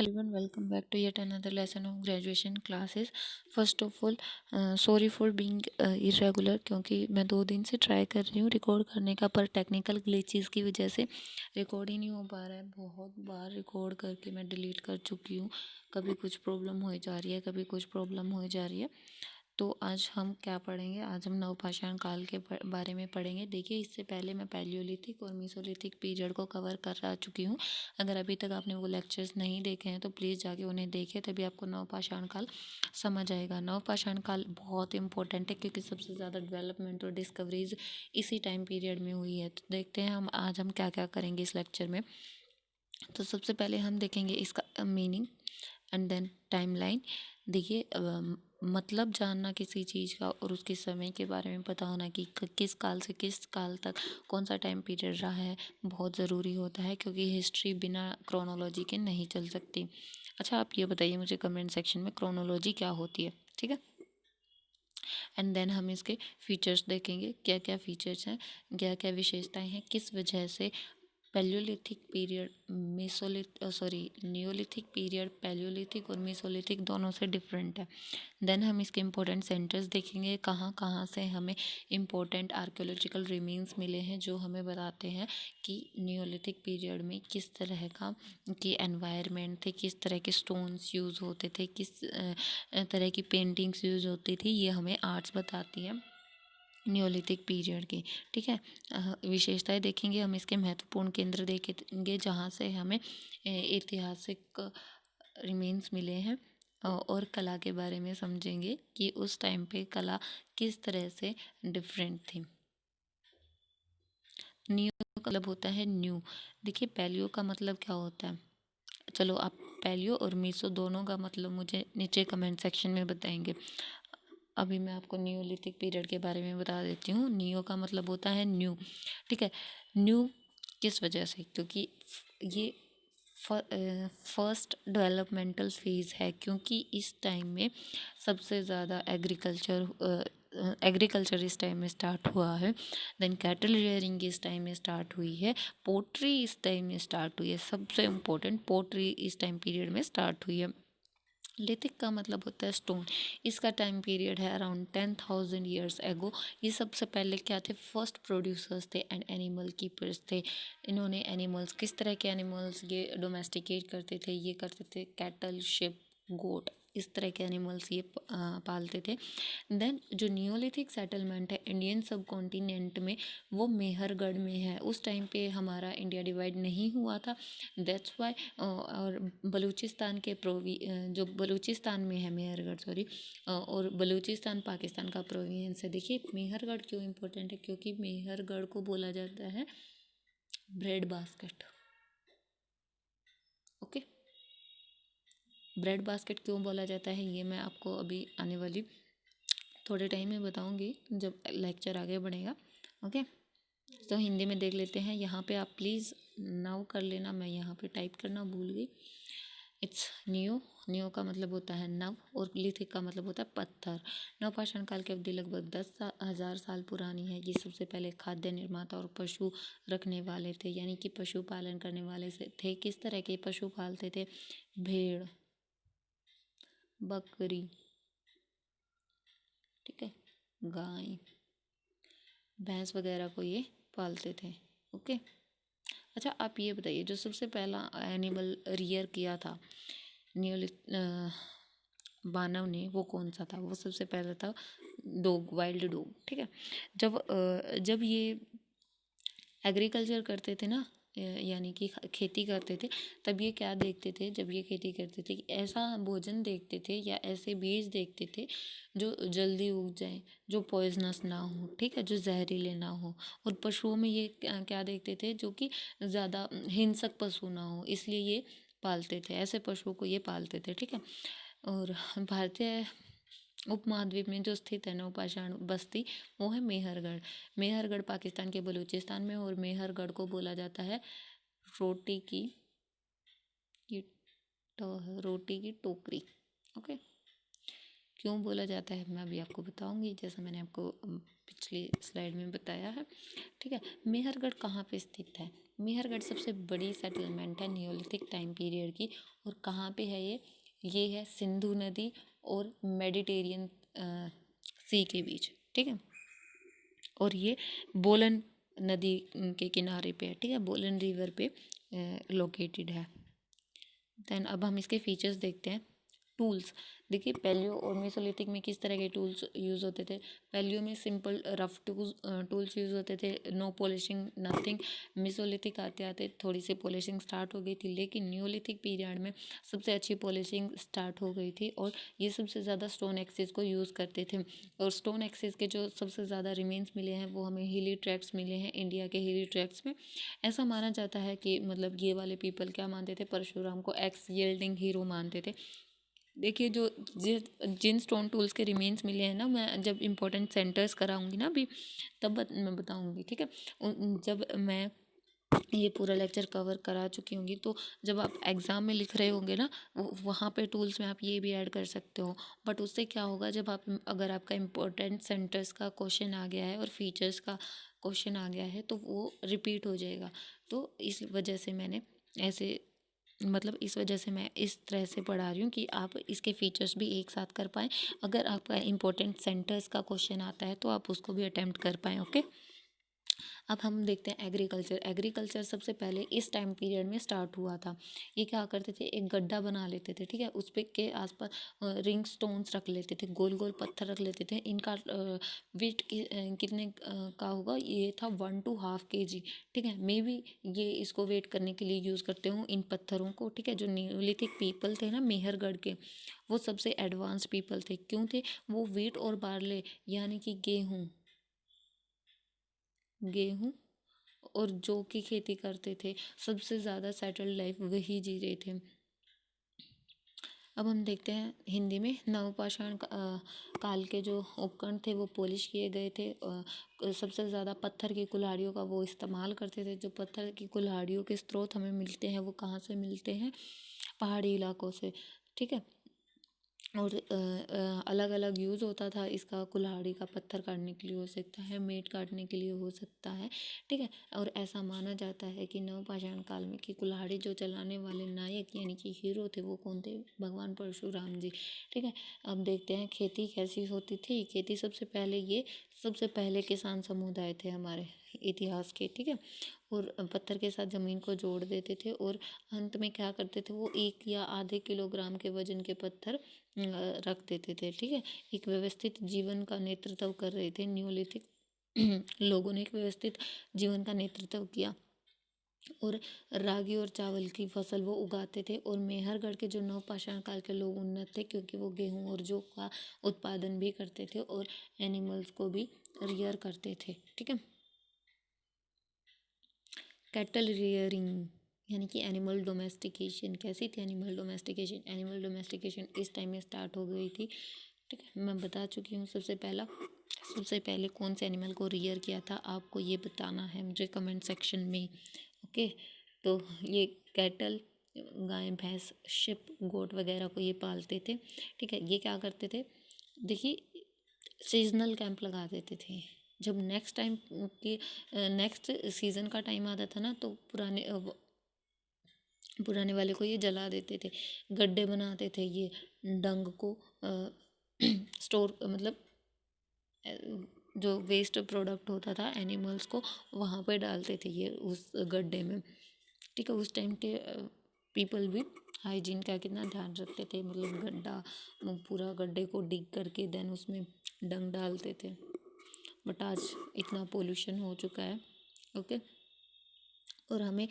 Hello everyone, welcome back to yet another lesson of graduation classes. First of all, sorry for being irregular क्योंकि मैं 2 दिन से try कर रही हूँ रिकॉर्ड करने का, पर टेक्निकल ग्लिचेस की वजह से रिकॉर्ड ही नहीं हो पा रहा है। बहुत बार रिकॉर्ड करके मैं डिलीट कर चुकी हूँ, कभी कुछ प्रॉब्लम हो जा रही है, कभी कुछ प्रॉब्लम हो जा रही है। तो आज हम क्या पढ़ेंगे? आज हम नवपाषाण काल के बारे में पढ़ेंगे। देखिए, इससे पहले मैं पैलियोलिथिक और मीसोलिथिक पीरियड को कवर कर आ चुकी हूँ। अगर अभी तक आपने वो लेक्चर्स नहीं देखे हैं तो प्लीज़ जाके उन्हें देखें, तभी आपको नवपाषाण काल समझ आएगा। नवपाषाण काल बहुत इंपॉर्टेंट है क्योंकि सबसे ज़्यादा डेवलपमेंट और डिस्कवरीज इसी टाइम पीरियड में हुई है। तो देखते हैं आज हम क्या क्या करेंगे इस लेक्चर में। तो सबसे पहले हम देखेंगे इसका मीनिंग एंड देन टाइमलाइन। देखिए, मतलब जानना किसी चीज़ का और उसके समय के बारे में पता होना कि किस काल से किस काल तक कौन सा टाइम पीरियड रहा है, बहुत ज़रूरी होता है क्योंकि हिस्ट्री बिना क्रोनोलॉजी के नहीं चल सकती। अच्छा, आप ये बताइए मुझे कमेंट सेक्शन में क्रोनोलॉजी क्या होती है, ठीक है। एंड देन हम इसके फीचर्स देखेंगे, क्या क्या फीचर्स हैं, क्या क्या विशेषताएं हैं, किस वजह से Palaeolithic period Neolithic period Palaeolithic और मेसोलिथिक दोनों से डिफरेंट है। देन हम इसके इम्पोर्टेंट सेंटर्स देखेंगे, कहाँ कहाँ से हमें इम्पोर्टेंट आर्कियोलॉजिकल रिमेन्स मिले हैं जो हमें बताते हैं कि नियोलिथिक पीरियड में किस तरह का की एनवायरनमेंट थे, किस तरह के स्टोन्स यूज़ होते थे, किस तरह की पेंटिंग्स यूज़ होती थी। ये हमें आर्ट्स बताती है नियोलिथिक पीरियड की, ठीक है। विशेषताएं देखेंगे, हम इसके महत्वपूर्ण केंद्र देखेंगे जहाँ से हमें ऐतिहासिक रिमेन्स मिले हैं, और कला के बारे में समझेंगे कि उस टाइम पे कला किस तरह से डिफरेंट थी। न्यू का मतलब होता है न्यू। देखिए, पैलियो का मतलब क्या होता है? चलो, आप पैलियो और मीसो दोनों का मतलब मुझे नीचे कमेंट सेक्शन में बताएंगे। अभी मैं आपको नियोलिथिक पीरियड के बारे में बता देती हूँ। नियो का मतलब होता है न्यू, ठीक है। न्यू किस वजह से? क्योंकि ये फर्स्ट डेवलपमेंटल फेज़ है, क्योंकि इस टाइम में सबसे ज़्यादा एग्रीकल्चर इस टाइम में स्टार्ट हुआ है। देन कैटल रियरिंग इस टाइम में स्टार्ट हुई है। पोट्री इस टाइम में स्टार्ट हुई है। सबसे इम्पोर्टेंट, पोट्री इस टाइम पीरियड में स्टार्ट हुई है। लिथिक का मतलब होता है स्टोन। इसका टाइम पीरियड है अराउंड 10,000 ईयर्स एगो। ये सबसे पहले क्या थे? फर्स्ट प्रोड्यूसर्स थे एंड एनिमल कीपर्स थे। इन्होंने एनिमल्स, किस तरह के एनिमल्स ये डोमेस्टिकेट करते थे? ये करते थे कैटल, शिप, गोट, इस तरह के एनिमल्स ये पालते थे। देन जो नियोलिथिक सेटलमेंट है इंडियन सब कॉन्टिनेंट में, वो मेहरगढ़ में है। उस टाइम पे हमारा इंडिया डिवाइड नहीं हुआ था, दैट्स वाई। और बलूचिस्तान के जो बलूचिस्तान में है मेहरगढ़, सॉरी, और बलूचिस्तान पाकिस्तान का प्रोविंस है। देखिए, मेहरगढ़ क्यों इम्पोर्टेंट है? क्योंकि मेहरगढ़ को बोला जाता है bread basket. Okay, bread basket क्यों बोला जाता है ये मैं आपको अभी आने वाली थोड़े टाइम में बताऊंगी जब लेक्चर आगे बढ़ेगा। ओके, तो हिंदी में देख लेते हैं। यहाँ पे आप प्लीज़ नाउ कर लेना, मैं यहाँ पे टाइप करना भूल गई। It's new. न्यू का मतलब होता है नव, और लिथिक का मतलब होता है पत्थर। नवपाषाण काल की अवधि लगभग 10,000 साल पुरानी है। ये सबसे पहले खाद्य निर्माता और पशु रखने वाले थे, यानी कि पशु पालन करने वाले से थे। किस तरह के पशु पालते थे? भेड़, बकरी, ठीक है, गाय, भैंस वगैरह को ये पालते थे। ओके, अच्छा, आप ये बताइए, जो सबसे पहला एनिमल रियर किया था नियोलिथ मानव ने, वो कौन सा था? वो सबसे पहला था डॉग, वाइल्ड डॉग, ठीक है। जब ये एग्रीकल्चर करते थे ना, यानी कि खेती करते थे, तब ये क्या देखते थे? जब ये खेती करते थे कि ऐसा भोजन देखते थे या ऐसे बीज देखते थे जो जल्दी उग जाए, जो पॉइजनस ना हो, ठीक है, जो जहरीले ना हो। और पशुओं में ये क्या देखते थे? जो कि ज़्यादा हिंसक पशु ना हो, इसलिए ये पालते थे, ऐसे पशुओं को ये पालते थे, ठीक है। और भारतीय उपमहाद्वीप में जो स्थित है नवपाषाण बस्ती, वो है मेहरगढ़। मेहरगढ़ पाकिस्तान के बलूचिस्तान में, और मेहरगढ़ को बोला जाता है रोटी की रोटी की टोकरी। ओके, क्यों बोला जाता है मैं अभी आपको बताऊंगी, जैसा मैंने आपको पिछली स्लाइड में बताया है, ठीक है। मेहरगढ़ कहाँ पे स्थित है? मेहरगढ़ सबसे बड़ी सेटलमेंट है नियोलिथिक टाइम पीरियड की। और कहाँ पे है ये है सिंधु नदी और मेडिटेरियन सी के बीच, ठीक है। और ये बोलन नदी के किनारे पे है, ठीक है, बोलन रिवर पे लोकेटेड है। देन अब हम इसके फीचर्स देखते हैं। टूल्स, देखिए पैलियो और मेसोलिथिक में किस तरह के टूल्स यूज़ होते थे। पैलियो में सिंपल रफ टूल्स यूज़ होते थे, नो पॉलिशिंग नथिंग। मेसोलिथिक आते आते थोड़ी सी पॉलिशिंग स्टार्ट हो गई थी, लेकिन न्यूलिथिक पीरियड में सबसे अच्छी पॉलिशिंग स्टार्ट हो गई थी और ये सबसे ज़्यादा स्टोन एक्सिस को यूज़ करते थे। और स्टोन एक्सिस के जो सबसे ज़्यादा रिमेन्स मिले हैं वो हमें हिली ट्रैक्ट्स मिले हैं, इंडिया के हिली ट्रैक्ट्स में। ऐसा माना जाता है कि मतलब ये वाले पीपल क्या मानते थे, परशुराम को एक्स यील्डिंग हीरो मानते थे। देखिए जो जिन स्टोन टूल्स के रिमेन्स मिले हैं ना, मैं जब इम्पोर्टेंट सेंटर्स कराऊंगी ना अभी तब मैं बताऊंगी, ठीक है। जब मैं ये पूरा लेक्चर कवर करा चुकी होंगी तो जब आप एग्ज़ाम में लिख रहे होंगे ना, वहाँ पे टूल्स में आप ये भी ऐड कर सकते हो। बट उससे क्या होगा, जब आप अगर आपका इम्पोर्टेंट सेंटर्स का क्वेश्चन आ गया है और फीचर्स का क्वेश्चन आ गया है तो वो रिपीट हो जाएगा। तो इस वजह से मैंने ऐसे मतलब इस वजह से मैं इस तरह से पढ़ा रही हूँ कि आप इसके फीचर्स भी एक साथ कर पाएँ। अगर आपका इम्पोर्टेंट सेंटर्स का क्वेश्चन आता है तो आप उसको भी अटेम्प्ट कर पाएँ, ओके। अब हम देखते हैं एग्रीकल्चर। एग्रीकल्चर सबसे पहले इस टाइम पीरियड में स्टार्ट हुआ था। ये क्या करते थे, एक गड्ढा बना लेते थे, ठीक है, उस पे के आसपास रिंग स्टोन्स रख लेते थे, गोल गोल पत्थर रख लेते थे। इनका वेट कितने का होगा, ये था 1 to 1/2 kg, ठीक है। मे बी ये इसको वेट करने के लिए यूज़ करते हूँ इन पत्थरों को, ठीक है। जो न्यूलिथिक पीपल थे ना मेहरगढ़ के, वो सबसे एडवांस पीपल थे। क्यों थे वो, वीट और बार्ले यानी कि गेहूँ और जौ की खेती करते थे। सबसे ज़्यादा सेटल्ड लाइफ वही जी रहे थे। अब हम देखते हैं हिंदी में नवपाषाण काल के जो उपकरण थे वो पॉलिश किए गए थे। सबसे ज़्यादा पत्थर की कुल्हाड़ियों का वो इस्तेमाल करते थे। जो पत्थर की कुल्हाड़ियों के स्रोत हमें मिलते हैं वो कहाँ से मिलते हैं, पहाड़ी इलाकों से, ठीक है। और अलग अलग यूज़ होता था इसका, कुल्हाड़ी का पत्थर काटने के लिए हो सकता है, मीट काटने के लिए हो सकता है, ठीक है। और ऐसा माना जाता है कि नवपाषाण काल में कि कुल्हाड़ी जो चलाने वाले नायक यानी कि हीरो थे वो कौन थे, भगवान परशुराम जी, ठीक है। अब देखते हैं खेती कैसी होती थी। खेती सबसे पहले किसान समुदाय थे हमारे इतिहास के, ठीक है। और पत्थर के साथ ज़मीन को जोड़ देते थे और अंत में क्या करते थे, वो 1 या आधे किलोग्राम के वजन के पत्थर रख देते थे, ठीक है। एक व्यवस्थित जीवन का नेतृत्व कर रहे थे न्यूलिथिक लोगों ने, एक व्यवस्थित जीवन का नेतृत्व किया। और रागी और चावल की फसल वो उगाते थे। और मेहरगढ़ के जो नवपाषाण काल के लोग उन्नत थे क्योंकि वो गेहूँ और जौ का उत्पादन भी करते थे और एनिमल्स को भी रियर करते थे, ठीक है। कैटल रियरिंग यानी कि एनिमल डोमेस्टिकेशन कैसी थी, एनिमल डोमेस्टिकेशन इस टाइम में स्टार्ट हो गई थी, ठीक है। मैं बता चुकी हूँ। सबसे पहले कौन से एनिमल को रियर किया था आपको ये बताना है मुझे कमेंट सेक्शन में, ओके। तो ये कैटल, गाय भैंस शिप गोट वगैरह को ये पालते थे, ठीक है। ये क्या करते थे, देखिए सीजनल कैंप लगा देते थे। जब नेक्स्ट टाइम की नेक्स्ट सीज़न का टाइम आता था ना तो पुराने वाले को ये जला देते थे। गड्ढे बनाते थे, ये डंग को स्टोर मतलब जो वेस्ट प्रोडक्ट होता था एनिमल्स को वहाँ पे डालते थे ये उस गड्ढे में, ठीक है। उस टाइम के पीपल भी हाइजीन का कितना ध्यान रखते थे, मतलब गड्ढा पूरा गड्ढे को डिग करके देन उसमें डंग डालते थे। बट आज इतना पोल्यूशन हो चुका है, ओके। और हमें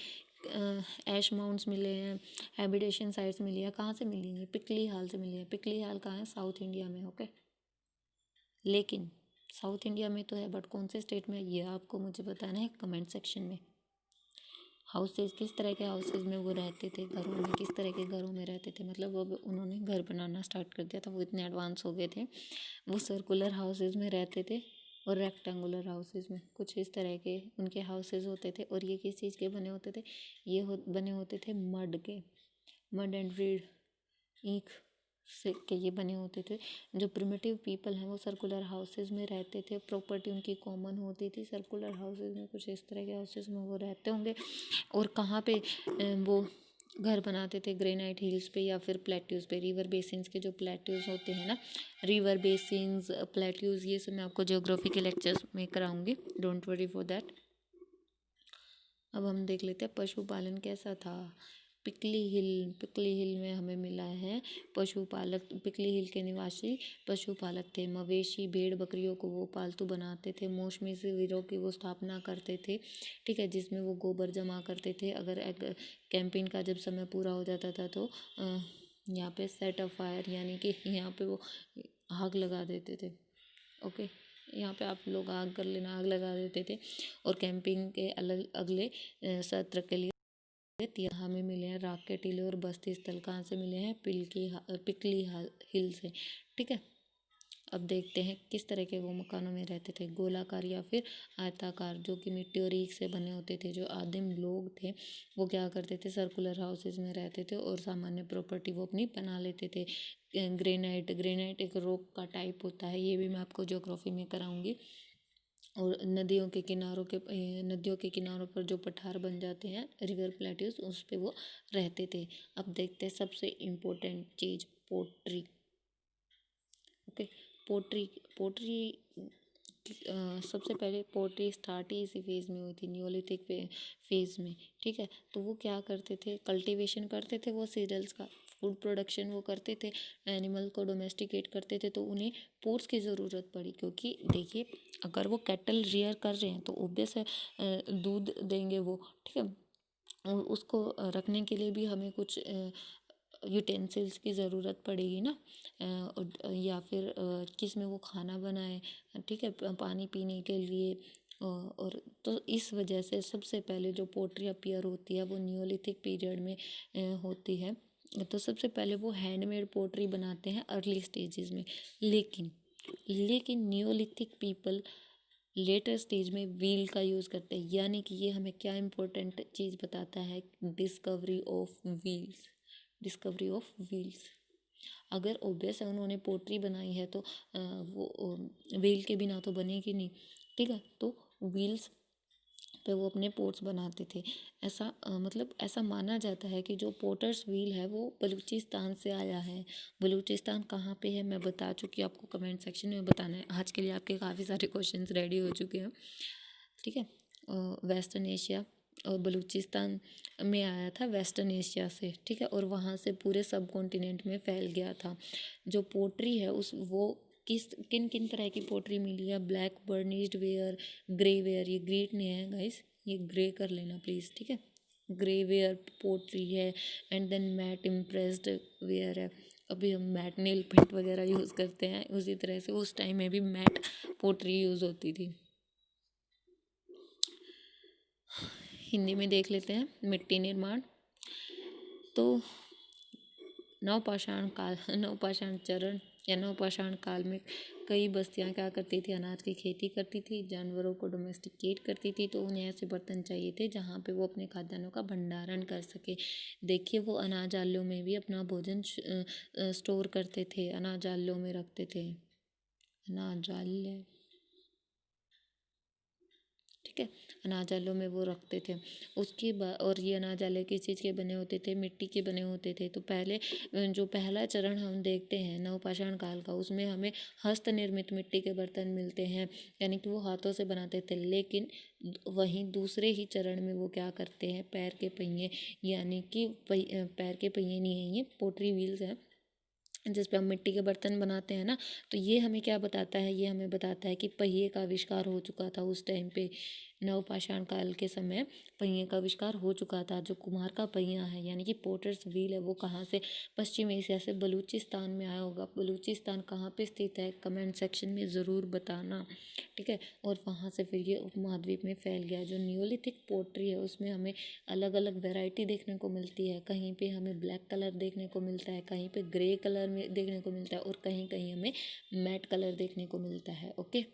ऐश माउंट्स मिले हैं, हैबिटेशन साइट्स मिली है, कहाँ से मिली है, पिकली हाल से मिली है। पिकली हाल कहाँ है, साउथ इंडिया में, ओके। लेकिन साउथ इंडिया में तो है बट कौन से स्टेट में, ये आपको मुझे बताना है कमेंट सेक्शन में। हाउसेज, किस तरह के हाउसेज में वो रहते थे, घरों में किस तरह के घरों में रहते थे, मतलब अब उन्होंने घर बनाना स्टार्ट कर दिया था, वो इतने एडवांस हो गए थे। वो सर्कुलर हाउसेज में रहते थे और रेक्टेंगुलर हाउसेज में, कुछ इस तरह के उनके हाउसेज होते थे। और ये किस चीज़ के बने होते थे, बने होते थे मड के, मड एंड रीड, ईख से के ये बने होते थे। जो प्रिमिटिव पीपल हैं वो सर्कुलर हाउसेज में रहते थे, प्रॉपर्टी उनकी कॉमन होती थी सर्कुलर हाउसेज में, कुछ इस तरह के हाउसेज में वो रहते होंगे। और कहाँ पे वो घर बनाते थे, ग्रेनाइट हिल्स पे या फिर प्लेट्यूज पे, रिवर बेसिन्स के जो प्लेट्यूज होते हैं ना, रिवर बेसिन्स प्लेट्यूज, ये सब मैं आपको ज्योग्राफी के लेक्चर्स में कराऊंगी, डोंट वरी फॉर दैट। अब हम देख लेते हैं पशुपालन कैसा था। पिकली हिल में हमें मिला है पशुपालक, पिकली हिल के निवासी पशुपालक थे। मवेशी भेड़ बकरियों को वो पालतू बनाते थे। मौसमी शिविरों की वो स्थापना करते थे, ठीक है, जिसमें वो गोबर जमा करते थे। अगर कैंपेन का जब समय पूरा हो जाता था तो यहाँ पे सेट ऑफ फायर, यानी कि यहाँ पे वो आग लगा देते थे। ओके, यहाँ पे आप लोग आग कर लेना, आग लगा देते थे। और कैंपिंग के अगले सत्र के लिए हमें मिले हैं राख के टीले और बस्ती स्थल। कहाँ से मिले हैं? पिकली हिल से, ठीक है। अब देखते हैं किस तरह के वो मकानों में रहते थे। गोलाकार या फिर आयताकार, जो कि मिट्टी और ईख से बने होते थे। जो आदिम लोग थे वो क्या करते थे? सर्कुलर हाउसेज में रहते थे और सामान्य प्रॉपर्टी वो अपनी बना लेते थे। ग्रेनाइट एक रॉक का टाइप होता है, ये भी मैं आपको ज्योग्राफी में कराऊंगी। और नदियों के किनारों पर जो पठार बन जाते हैं, रिवर प्लेट्यूज, उस पे वो रहते थे। अब देखते हैं सबसे इम्पोर्टेंट चीज़, पोट्री। ओके, पोट्री पोट्री सबसे पहले पोट्री स्टार्ट ही इसी फेज़ में हुई थी, न्योलिथिक फेज़ में, ठीक है। तो वो क्या करते थे? कल्टीवेशन करते थे वो सीरियल्स का, फूड प्रोडक्शन वो करते थे, एनिमल को डोमेस्टिकेट करते थे। तो उन्हें पोर्ट्स की ज़रूरत पड़ी, क्योंकि देखिए अगर वो कैटल रियर कर रहे हैं तो ऑब्वियस है दूध देंगे वो, ठीक है। और उसको रखने के लिए भी हमें कुछ यूटेंसिल्स की ज़रूरत पड़ेगी ना, या फिर किस में वो खाना बनाए, ठीक है, पानी पीने के लिए। और तो इस वजह से सबसे पहले जो पोट्री अपीयर होती है वो न्योलिथिक पीरियड में होती है। तो सबसे पहले वो हैंडमेड पोट्री बनाते हैं अर्ली स्टेजेस में। लेकिन न्योलिथिक पीपल लेटर स्टेज में व्हील का यूज़ करते हैं। यानी कि ये हमें क्या इम्पोर्टेंट चीज़ बताता है? Discovery of wheels. अगर ओबियस है उन्होंने पोट्री बनाई है तो वो व्हील के बिना तो बनेगी नहीं, ठीक है। तो व्हील्स पे वो अपने पोट्स बनाते थे। मतलब ऐसा माना जाता है कि जो पोटर्स व्हील है वो बलूचिस्तान से आया है। बलूचिस्तान कहाँ पे है मैं बता चुकी हूँ, आपको कमेंट सेक्शन में बताना है। आज के लिए आपके काफ़ी सारे क्वेश्चंस रेडी हो चुके हैं, ठीक है। वेस्टर्न एशिया और बलूचिस्तान में आया था, वेस्टर्न एशिया से, ठीक है। और वहाँ से पूरे सब कॉन्टिनेंट में फैल गया था। जो पोट्री है वो किन किन तरह की पोट्री मिली है? Black burnished ware, grey ware, ये ग्रीट नहीं है गाइस, ये ग्रे कर लेना प्लीज़, ठीक है। ग्रे वेयर पोट्री है, and then mat impressed ware है। अभी हम मैट नेल पेंट वगैरह यूज़ करते हैं, उसी तरह से उस टाइम में भी मैट पोट्री यूज़ होती थी। हिंदी में देख लेते हैं मिट्टी निर्माण। तो नवपाषाण चरण या नवपाषाण काल में कई बस्तियां क्या करती थी? अनाज की खेती करती थी, जानवरों को डोमेस्टिकेट करती थी। तो उन्हें ऐसे बर्तन चाहिए थे जहाँ पे वो अपने खाद्यान्नों का भंडारण कर सके। देखिए वो अनाज आलों में भी अपना भोजन स्टोर करते थे, अनाज आलों में रखते थे, अनाज आल्य, ठीक है, अनाजालों में वो रखते थे। उसके बाद और ये अनाजाले किस चीज़ के बने होते थे? मिट्टी के बने होते थे। तो पहले जो पहला चरण हम देखते हैं नवपाषाण काल का, उसमें हमें हस्त निर्मित मिट्टी के बर्तन मिलते हैं, यानी कि वो हाथों से बनाते थे। लेकिन वहीं दूसरे ही चरण में वो क्या करते हैं? पैर के पहिए, यानी कि पैर के पहिए नहीं है, ये पोट्री व्हील्स हैं जिस पे हम मिट्टी के बर्तन बनाते हैं ना। तो ये हमें क्या बताता है? ये हमें बताता है कि पहिए का आविष्कार हो चुका था उस टाइम पे। नवपाषाण काल के समय पहिए का आविष्कार हो चुका था। जो कुम्हार का पहिया है यानी कि पोटर्स व्हील है, वो कहाँ से? पश्चिम एशिया से बलूचिस्तान में आया होगा। बलूचिस्तान कहाँ पे स्थित है? कमेंट सेक्शन में ज़रूर बताना, ठीक है। और वहाँ से फिर ये उपमहाद्वीप में फैल गया। जो न्योलिथिक पोट्री है उसमें हमें अलग अलग वैरायटी देखने को मिलती है। कहीं पे हमें ब्लैक कलर देखने को मिलता है, कहीं पे ग्रे कलर में देखने को मिलता है, और कहीं कहीं हमें मैट कलर देखने को मिलता है। ओके,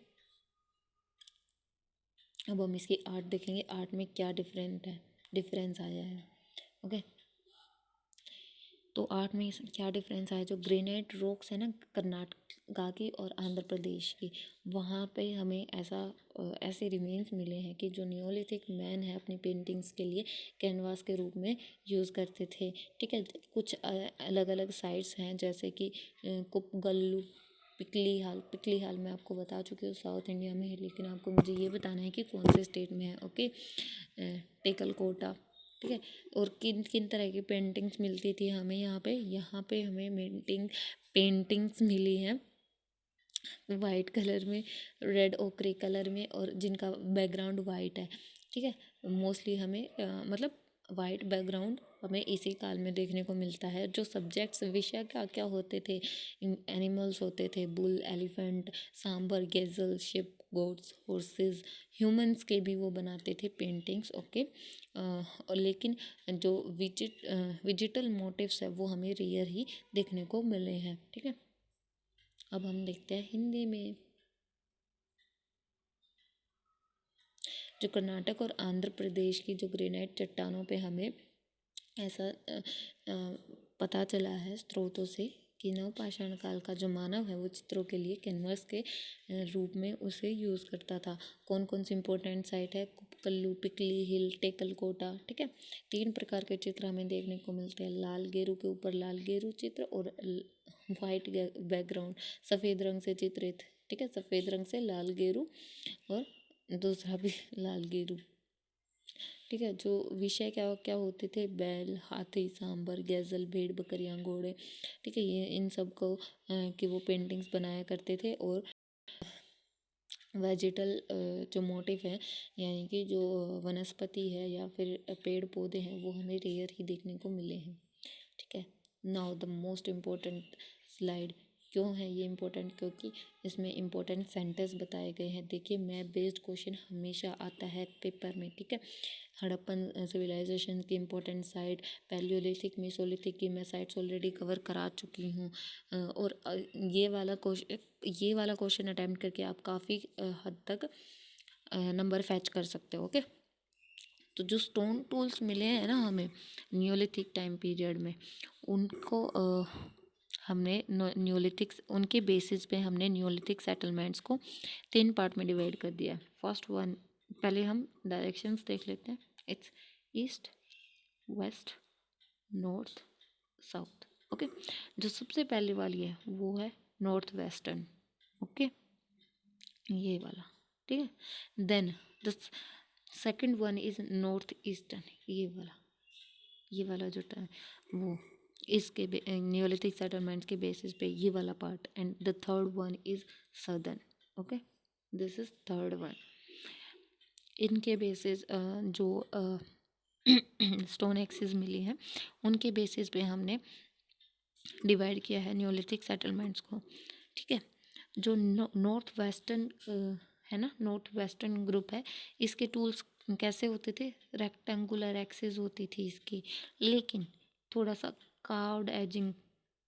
अब हम इसकी आर्ट देखेंगे, आर्ट में क्या डिफरेंस आया है। ओके, तो आर्ट में क्या डिफरेंस है, जो ग्रेनाइट रॉक्स है ना कर्नाटका की और आंध्र प्रदेश की, वहाँ पे हमें ऐसे रिमेन्स मिले हैं कि जो नियोलिथिक मैन है अपनी पेंटिंग्स के लिए कैनवास के रूप में यूज़ करते थे। ठीक है, कुछ अलग अलग साइट्स हैं जैसे कि कुपगल्लू, पिकली हाल मैं आपको बता चुकी हूँ साउथ इंडिया में है, लेकिन आपको मुझे ये बताना है कि कौन से स्टेट में है। ओके, टेकलकोटा। ठीक है, और किन किन तरह की पेंटिंग्स मिलती थी हमें यहाँ पे हमें पेंटिंग्स मिली हैं वाइट कलर में, रेड ओक्रे कलर में, और जिनका बैकग्राउंड वाइट है। ठीक है, मोस्टली हमें मतलब वाइट बैकग्राउंड हमें इसी काल में देखने को मिलता है। जो सब्जेक्ट्स विषय क्या क्या होते थे, एनिमल्स होते थे, bull, elephant, sambar, gazelle, sheep, goats, horses, humans के भी वो बनाते थे पेंटिंग्स। ओके, और लेकिन जो विजिटल मोटिव्स है वो हमें रेयर ही देखने को मिले हैं। ठीक है, अब हम देखते हैं हिंदी में। जो कर्नाटक और आंध्र प्रदेश की जो ग्रेनाइट चट्टानों पे हमें ऐसा पता चला है स्रोतों से कि नवपाषाण काल का जो मानव है वो चित्रों के लिए कैनवस के रूप में उसे यूज़ करता था। कौन कौन सी इंपॉर्टेंट साइट है, कुपकल्लू, पिकली हिल, टेकलकोटा। ठीक है, 3 प्रकार के चित्र हमें देखने को मिलते हैं, लाल गेरू के ऊपर लाल गेरू चित्र और वाइट बैकग्राउंड सफ़ेद रंग से चित्रित। ठीक है, सफ़ेद रंग से लाल गेरू और दूसरा भी लाल गेरू। ठीक है, जो विषय क्या क्या होते थे, बैल, हाथी, सांबर, गैजल, भेड़, बकरियां, घोड़े। ठीक है, ये इन सब को कि वो पेंटिंग्स बनाया करते थे। और वेजिटल जो मोटिव है, यानी कि जो वनस्पति है या फिर पेड़ पौधे हैं, वो हमें रेयर ही देखने को मिले हैं। ठीक है, now the most important slide. क्यों है ये इम्पोर्टेंट, क्योंकि इसमें इम्पोर्टेंट सेंटेंस बताए गए हैं। देखिए, मैप बेस्ड क्वेश्चन हमेशा आता है पेपर में। ठीक है, हड़प्पन सिविलाइजेशन की इम्पोर्टेंट साइट, पैलियोलिथिक, मेसोलिथिक की मैं साइट्स ऑलरेडी कवर करा चुकी हूँ। और ये वाला क्वेश्चन अटैम्प्ट करके आप काफ़ी हद तक नंबर फैच कर सकते हो। ओके, तो जो स्टोन टूल्स मिले हैं ना हमें नियोलिथिक टाइम पीरियड में, उनको हमने उनके बेसिस पे हमने नियोलिथिक सेटलमेंट्स को 3 पार्ट में डिवाइड कर दिया है। फर्स्ट वन, पहले हम डायरेक्शंस देख लेते हैं। It's east, west, north, south. Okay, जो सबसे पहले वाली है वो है नॉर्थ वेस्टर्न। ओके, ये वाला। ठीक है, then the second one is north eastern, ये वाला जो वो इसके नियोलिथिक सेटलमेंट्स के बेसिस पे ये वाला part. And the third one is southern. Okay, this is third one. इनके बेसिस जो स्टोन एक्सिस मिली हैं उनके बेसिस पे हमने डिवाइड किया है नियोलिथिक सेटलमेंट्स को। ठीक है, जो नॉर्थ वेस्टर्न है ना, नॉर्थ वेस्टर्न ग्रुप है, इसके टूल्स कैसे होते थे, रेक्टेंगुलर एक्सिस होती थी इसकी, लेकिन थोड़ा सा कार्व्ड एजिंग,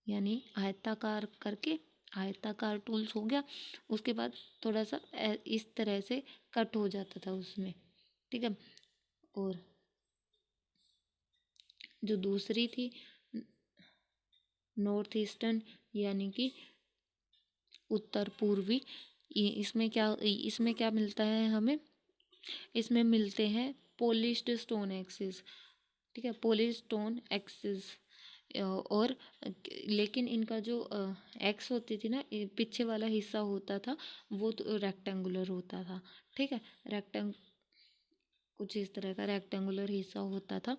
यानी आयताकार करके आयताकार टूल्स हो गया, उसके बाद थोड़ा सा इस तरह से कट हो जाता था उसमें। ठीक है, और जो दूसरी थी नॉर्थ ईस्टर्न, यानी कि उत्तर पूर्वी, इसमें क्या मिलता है हमें, इसमें मिलते हैं पॉलिश्ड स्टोन एक्सिस। ठीक है, पॉलिश स्टोन एक्सिस। और लेकिन इनका जो एक्स होती थी ना, पीछे वाला हिस्सा होता था वो तो रेक्टेंगुलर होता था। ठीक है, कुछ इस तरह का रेक्टेंगुलर हिस्सा होता था।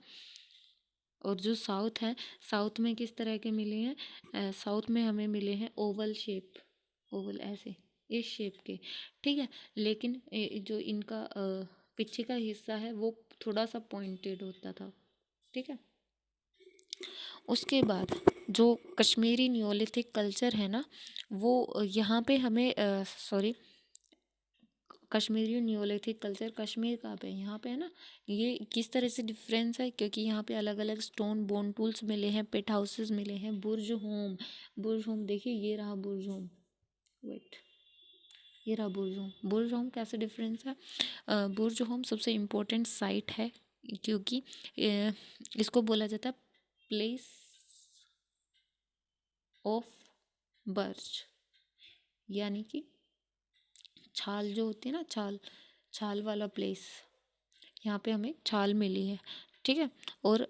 और जो साउथ है, साउथ में किस तरह के मिले हैं, साउथ में हमें मिले हैं ओवल शेप, ओवल ऐसे इस शेप के। ठीक है, लेकिन जो इनका पीछे का हिस्सा है वो थोड़ा सा पॉइंटेड होता था। ठीक है, उसके बाद जो कश्मीरी नियोलिथिक कल्चर है ना, वो यहाँ पे हमें कश्मीरी नियोलिथिक कल्चर, कश्मीर कहाँ पे है, यहाँ पे है ना। ये किस तरह से डिफरेंस है, क्योंकि यहाँ पे अलग अलग स्टोन बोन टूल्स मिले हैं, पिट हाउसेस मिले हैं, बुर्ज होम देखिए, ये रहा बुर्ज होम, वेट, ये रहा बुर्ज होम। बुर्ज होम कैसे डिफरेंस है, बुर्ज होम सबसे इम्पोर्टेंट साइट है, क्योंकि इसको बोला जाता है प्लेस ऑफ बर्च, यानी कि छाल जो होती है ना, छाल, छाल वाला प्लेस, यहाँ पे हमें छाल मिली है। ठीक है। और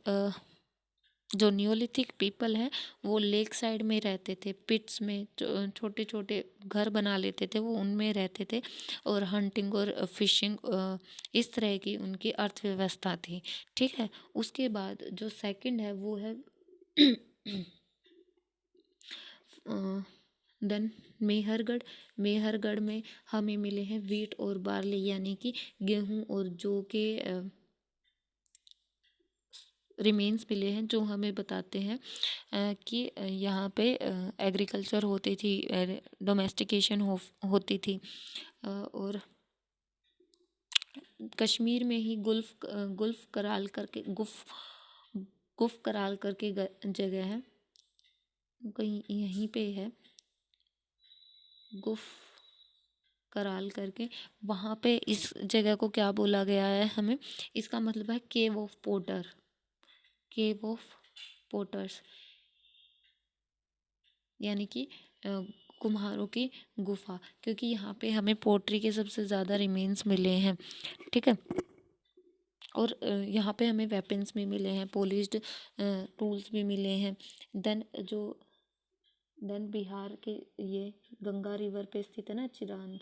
जो नियोलिथिक पीपल हैं वो लेक साइड में रहते थे, पिट्स में छोटे छोटे घर बना लेते थे, वो उनमें रहते थे, और हंटिंग और फिशिंग इस तरह की उनकी अर्थव्यवस्था थी। ठीक है। उसके बाद जो सेकंड है वो है देन मेहरगढ़। मेहरगढ़ में हमें मिले हैं वीट और बार्ली, यानी कि गेहूं और जौ के रिमेन्स मिले हैं, जो हमें बताते हैं कि यहाँ पे एग्रीकल्चर होती थी, डोमेस्टिकेशन होती थी। और कश्मीर में ही गुल्फ कराल करके गुफ कराल करके जगह है, कहीं यहीं पे है गुफ कराल करके, वहाँ पे इस जगह को क्या बोला गया है हमें, इसका मतलब है cave of potter, cave of potters, यानी कि कुम्हारों की गुफा, क्योंकि यहाँ पे हमें पोट्री के सबसे ज़्यादा रिमेन्स मिले हैं। ठीक है। और यहाँ पे हमें वेपन्स भी मिले हैं, पॉलिश्ड टूल्स भी मिले हैं। देन बिहार के ये गंगा रिवर पे स्थित है ना, चिरांद,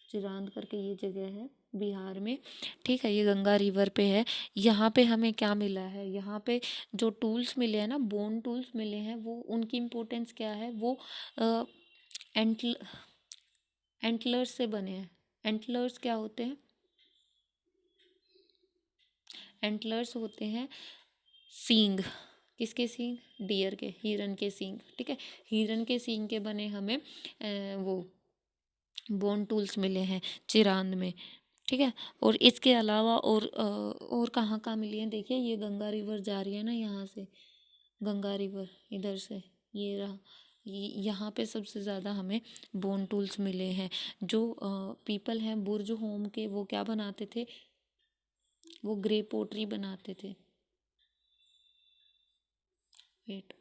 चिरांद करके ये जगह है बिहार में। ठीक है। ये गंगा रिवर पे है। यहाँ पे हमें क्या मिला है, यहाँ पे जो टूल्स मिले हैं ना, बोन टूल्स मिले हैं, वो उनकी इम्पोर्टेंस क्या है, वो एंटल एंटलर्स से बने हैं। एंटलर्स क्या होते हैं, एंटलर्स होते हैं सींग, किसके सींग, डियर के, हिरन के सींग। ठीक है। हिरन के सींग के बने हमें वो बोन टूल्स मिले हैं चिरांद में। ठीक है। और इसके अलावा और कहाँ कहाँ मिली है, देखिए ये गंगा रिवर जा रही है ना यहाँ से, गंगा रिवर इधर से ये रहा, यहाँ पे सबसे ज़्यादा हमें बोन टूल्स मिले हैं। जो पीपल हैं बुर्ज होम के, वो क्या बनाते थे, वो ग्रे पोट्री बनाते थे। वेट,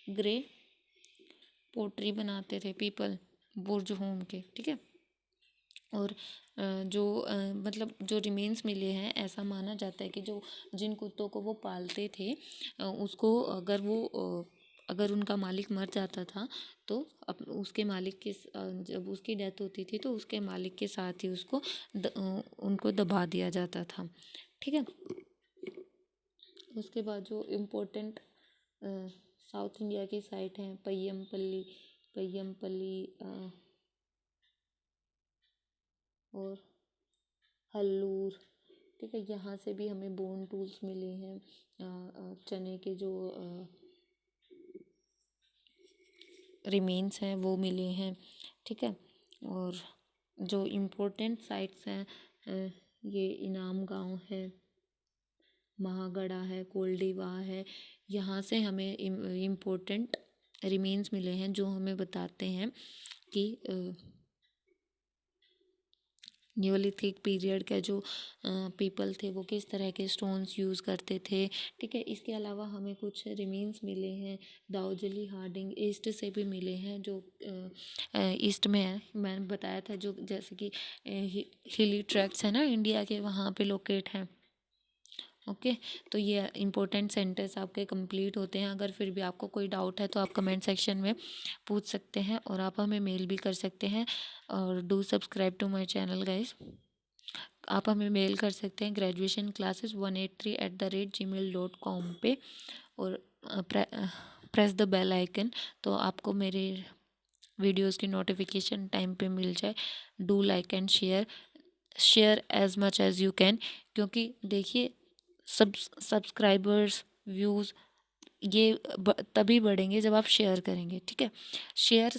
ग्रे पोट्री बनाते थे पीपल बुर्ज होम के। ठीक है। और जो मतलब जो रिमेन्स मिले हैं, ऐसा माना जाता है कि जो जिन कुत्तों को वो पालते थे, उसको अगर उनका मालिक मर जाता था तो उसके मालिक के जब उसकी डेथ होती थी तो उसके मालिक के साथ ही उनको दबा दिया जाता था। ठीक है। उसके बाद जो इम्पोर्टेंट साउथ इंडिया की साइट हैं, पय्यमपल्ली, पय्यमपल्ली और हल्लूर। ठीक है। यहाँ से भी हमें बोन टूल्स मिले हैं, चने के जो रिमेन्स हैं वो मिले हैं। ठीक है। और जो इम्पोर्टेंट साइट्स हैं, ये इनाम गांव है, महागढ़ा है, कोल्डीवाह है, यहाँ से हमें इम्पोर्टेंट रिमेन्स मिले हैं, जो हमें बताते हैं कि न्योलिथिक पीरियड का जो पीपल थे वो किस तरह के स्टोन्स यूज़ करते थे। ठीक है। इसके अलावा हमें कुछ रिमेन्स मिले हैं दाऊजली हार्डिंग ईस्ट से भी मिले हैं, जो ईस्ट में है, मैंने बताया था, जो जैसे कि हिली ट्रैक्ट्स है ना इंडिया के, वहाँ पे लोकेट हैं। ओके। तो ये इम्पोर्टेंट सेंटेंस आपके कंप्लीट होते हैं। अगर फिर भी आपको कोई डाउट है तो आप कमेंट सेक्शन में पूछ सकते हैं, और आप हमें मेल भी कर सकते हैं। और do subscribe to my channel guys. आप हमें मेल कर सकते हैं graduationclasses183@gmail.com पे, और प्रेस द बेल आइकन, तो आपको मेरे वीडियोस की नोटिफिकेशन टाइम पे मिल जाए। Do like and share as much as you can, क्योंकि देखिए सब्सक्राइबर्स, व्यूज़ ये तभी बढ़ेंगे जब आप शेयर करेंगे। ठीक है। शेयर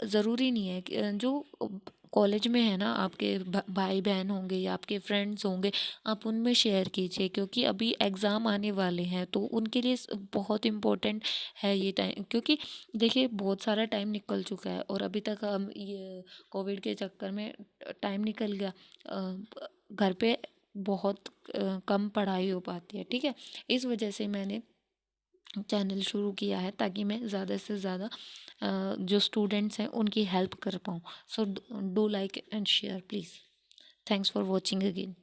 ज़रूरी नहीं है कि जो कॉलेज में है ना, आपके भाई बहन होंगे या आपके फ्रेंड्स होंगे, आप उनमें शेयर कीजिए, क्योंकि अभी एग्ज़ाम आने वाले हैं तो उनके लिए बहुत इम्पोर्टेंट है ये टाइम, क्योंकि देखिए बहुत सारा टाइम निकल चुका है और अभी तक हम ये कोविड के चक्कर में टाइम निकल गया। घर पे बहुत कम पढ़ाई हो पाती है, ठीक है। इस वजह से मैंने चैनल शुरू किया है ताकि मैं ज़्यादा से ज़्यादा जो स्टूडेंट्स हैं उनकी हेल्प कर पाऊँ। So do like and share please. Thanks for watching again.